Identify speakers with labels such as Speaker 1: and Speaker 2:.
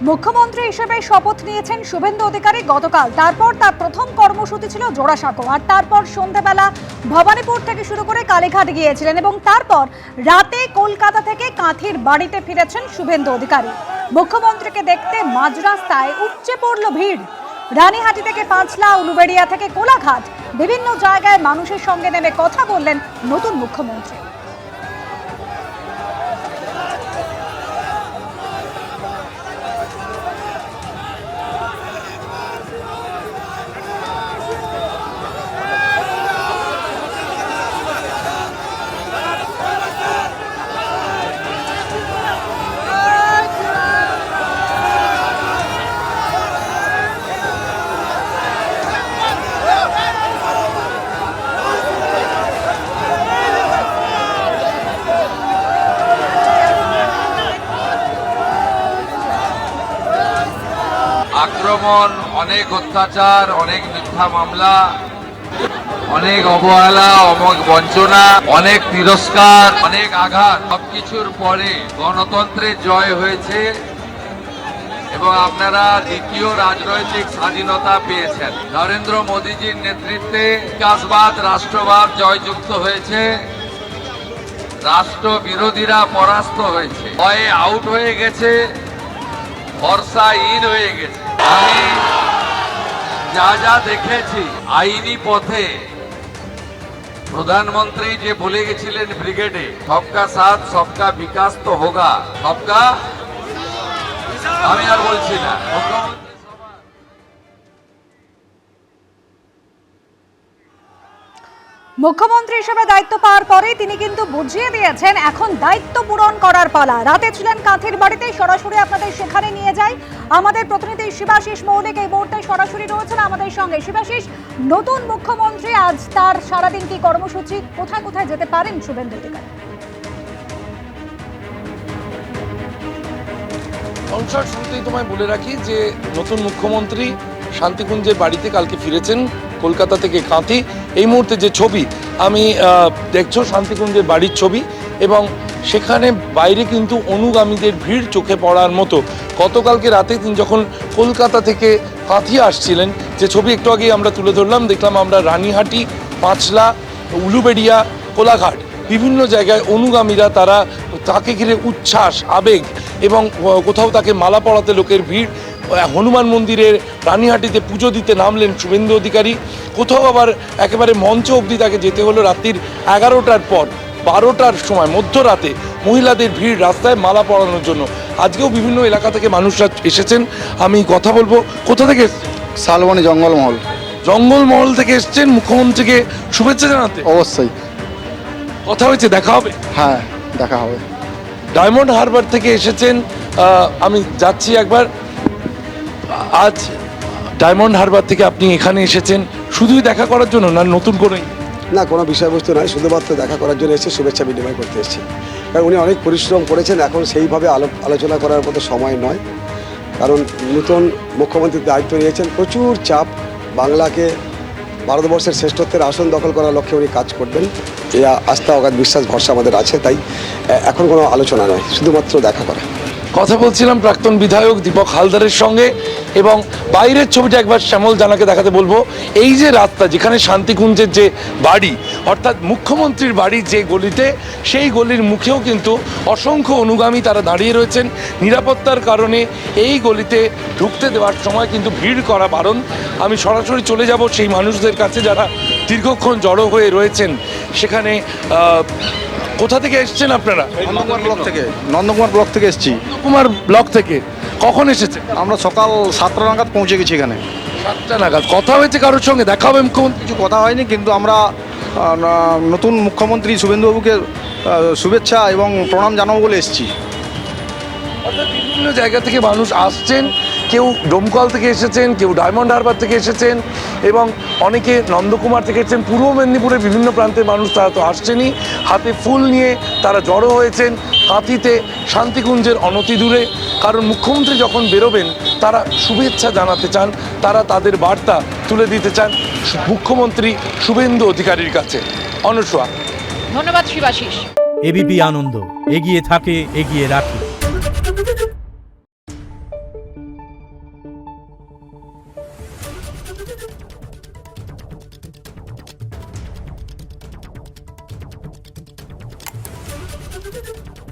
Speaker 1: মুখ্যমন্ত্রী হিসেবে শপথ নিয়েছেন শুভেন্দু অধিকারী গতকাল। তারপর তার প্রথম কর্মসূচি ছিল জোড়াসাঁকো, আর তারপর সন্ধ্যাবেলা ভবানীপুর থেকে শুরু করে কালীঘাট গিয়েছিলেন এবং তারপর রাতে কলকাতা থেকে কাঁথির বাড়িতে ফিরেছেন শুভেন্দু অধিকারী। মুখ্যমন্ত্রীকে দেখতে মাঝ রাস্তায় উপচে পড়ল ভিড়। রানীহাটি থেকে পাঁচলা, উলুবেড়িয়া থেকে কোলাঘাট, বিভিন্ন জায়গায় মানুষের সঙ্গে নেমে কথা বললেন নতুন মুখ্যমন্ত্রী।
Speaker 2: আক্রমণ, অনেক অত্যাচার, অনেক মিথ্যা মামলা, অনেক অবহেলা, অনেক বঞ্চনা, অনেক তিরস্কার, অনেক আঘাত, সবকিছুর পরে গণতন্ত্রের জয় হয়েছে এবং আপনারা দ্বিতীয় রাজনৈতিক স্বাধীনতা পেয়েছেন। নরেন্দ্র মোদীজির নেতৃত্বে বিকাশবাদ, রাষ্ট্রবাদ জয়যুক্ত হয়েছে। রাষ্ট্র বিরোধীরা পরাস্ত হয়েছে, ভয়ে আউট হয়ে গেছে, ভরসা ইন হয়ে গেছে। আমি যা যা দেখেছি আইনি পথে, প্রধানমন্ত্রী যে বলে গেছিলেন ব্রিগেডে, সবকা সাথ সবকা বিকাশ তো হোগা, সবকা, আমি আর বলছি না।
Speaker 1: মুখ্যমন্ত্রী হিসেবে দায়িত্ব পাওয়ার পরে তিনি কিন্তু বুঝিয়ে দিয়েছেন এখন দায়িত্ব পূরণ করার পালা। রাতে ছিলেন কাঁথির বাড়িতে, সরাসরি আপনাদের সেখানে নিয়ে যাই। আমাদের প্রতিনিধি শিবাশিস মৌলিক এই মুহূর্তে সরাসরি রয়েছেন আমাদের সঙ্গে। শিবাশিস, নতুন মুখ্যমন্ত্রী, আজ তার সারাদিন কি কর্মসূচি, কোথায় কোথায় যেতে পারেন শুভেন্দু অধিকারী?
Speaker 3: সংসার শুরুতেই তোমায় বলে রাখি যে নতুন মুখ্যমন্ত্রী শান্তিকুঞ্জের বাড়িতে কালকে ফিরেছেন কলকাতা থেকে কাঁথি। এই মুহূর্তে যে ছবি আমি দেখছো শান্তিকুঞ্জের বাড়ির ছবি, এবং সেখানে বাইরে কিন্তু অনুগামীদের ভিড় চোখে পড়ার মতো। গতকালকে রাতে তিনি যখন কলকাতা থেকে কাঁথি আসছিলেন, যে ছবি একটু আগেই আমরা তুলে ধরলাম, দেখলাম আমরা রানীহাটি, পাঁচলা, উলুবেড়িয়া, কোলাঘাট বিভিন্ন জায়গায় অনুগামীরা তারা তাকে ঘিরে উচ্ছ্বাস, আবেগ এবং কোথাও তাকে মালা পরাতে লোকের ভিড়। হনুমান মন্দিরের রানীহাটিতে পুজো দিতে নামলেন শুভেন্দু অধিকারী, কোথাও আবার একেবারে মঞ্চ অবধি তাকে যেতে হলো রাত্রির 11টার পর। 12টার সময় মধ্যরাতে মহিলাদের ভিড় রাস্তায় মালা পরানোর জন্য। আজকেও বিভিন্ন এলাকা থেকে মানুষরা এসেছেন। আমি কথা বলবো, কোথা থেকে এসছেন?
Speaker 4: শালবনী জঙ্গলমহল।
Speaker 3: জঙ্গলমহল থেকে এসছেন মুখ্যমন্ত্রীকে শুভেচ্ছা জানাতে?
Speaker 4: অবশ্যই।
Speaker 3: কথা হয়েছে, দেখা হবে?
Speaker 4: হ্যাঁ, দেখা হবে।
Speaker 3: ডায়মন্ড হারবার থেকে এসেছেন, আমি যাচ্ছি একবার। আজ ডায়মন্ড হারবার থেকে আপনি এখানে এসেছেন শুধুই দেখা করার জন্য, না নতুন করেই?
Speaker 5: না, কোনো বিষয়বস্তু নয়, শুধুমাত্র দেখা করার জন্য এসেছি, শুভেচ্ছা বিনিময় করতে এসেছি। কারণ উনি অনেক পরিশ্রম করেছেন, এখন সেইভাবে আলোচনা করার মতো সময় নয়। কারণ নতুন মুখ্যমন্ত্রীর দায়িত্ব নিয়েছেন, প্রচুর চাপ, বাংলাকে ভারতবর্ষের শ্রেষ্ঠত্বের আসন দখল করার লক্ষ্যে উনি কাজ করবেন, এই আস্থা, অগাধ বিশ্বাস, ভরসা আমাদের আছে। তাই এখন কোনো আলোচনা নয়, শুধুমাত্র দেখা করা।
Speaker 3: কথা বলছিলাম প্রাক্তন বিধায়ক দীপক হালদারের সঙ্গে, এবং বাইরের ছবিটা একবার শ্যামল জানাকে দেখাতে বলবো। এই যে রাস্তা, যেখানে শান্তিকুঞ্জের যে বাড়ি, অর্থাৎ মুখ্যমন্ত্রীর বাড়ি যে গলিতে, সেই গলির মুখেও কিন্তু অসংখ্য অনুগামী তারা দাঁড়িয়ে রয়েছেন। নিরাপত্তার কারণে এই গলিতে ঢুকতে দেওয়ার সময় কিন্তু ভিড় করা বারণ। আমি সরাসরি চলে যাব সেই মানুষদের কাছে যারা দীর্ঘক্ষণ জড়ো হয়ে রয়েছেন সেখানে। কোথা থেকে এসেছেন আপনারা?
Speaker 4: নন্দকুমার ব্লক থেকে। নন্দকুমার ব্লক থেকে এসেছি।
Speaker 3: নন্দকুমার ব্লক থেকে কখন এসেছেন?
Speaker 4: আমরা সকাল 7টা নাগাদ পৌঁছে গেছি এখানে।
Speaker 3: 7টা নাগাদ। কথা হয়েছে কারোর সঙ্গে? দেখা হবে মুখ্যমন্ত্রী?
Speaker 4: কিছু কথা হয়নি, কিন্তু আমরা নতুন মুখ্যমন্ত্রী শুভেন্দুবাবুকে শুভেচ্ছা এবং প্রণাম জানাবো বলে এসেছি।
Speaker 3: বিভিন্ন জায়গা থেকে মানুষ আসছেন, কেউ ডোমকল থেকে এসেছেন, কেউ ডায়মন্ড হারবার থেকে এসেছেন, এবং অনেকে নন্দকুমার থেকে এসেছেন। পূর্ব মেদিনীপুরের বিভিন্ন প্রান্তের মানুষ তারা তো আসছেনই, হাতে ফুল নিয়ে তারা জড়ো হয়েছেন কাঁথিতে শান্তিকুঞ্জের অনতি দূরে। কারণ মুখ্যমন্ত্রী যখন বেরোবেন তারা শুভেচ্ছা জানাতে চান, তারা তাদের বার্তা তুলে দিতে চান মুখ্যমন্ত্রী শুভেন্দু অধিকারীর কাছে। অনুসয়া,
Speaker 6: ধন্যবাদ শিবাশিস।
Speaker 7: এবিপি আনন্দ, এগিয়ে থাকে, এগিয়ে রাখে। Thank you.